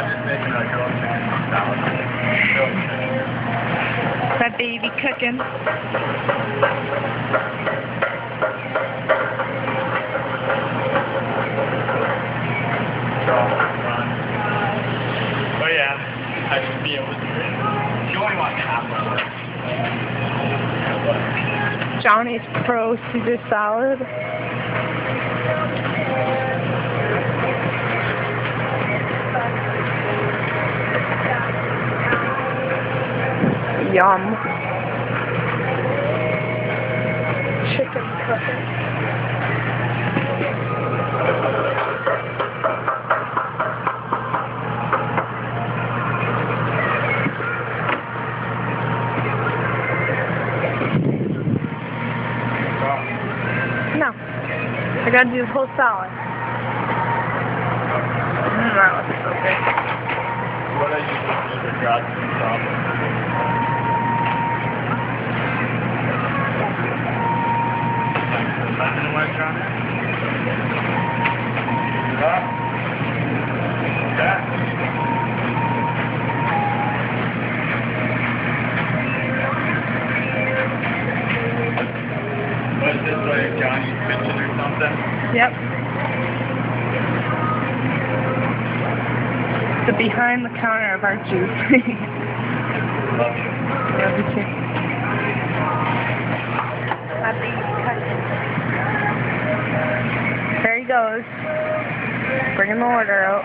just making a grilled chicken salad. That baby cooking. Oh yeah, I should be able to do it. You only want half of it. Johnny's Pro Caesar salad. Yum. Chicken cooking. No. I gotta do the whole salad. That looks so good. What I usually do is grab some sauce. Lemon wedge on it. Yeah. What is this, like Johnny's Kitchen or something? Yep. The behind the counter of our juice. Love you. Love you too. Happy cooking. There he goes. Bringing the order out.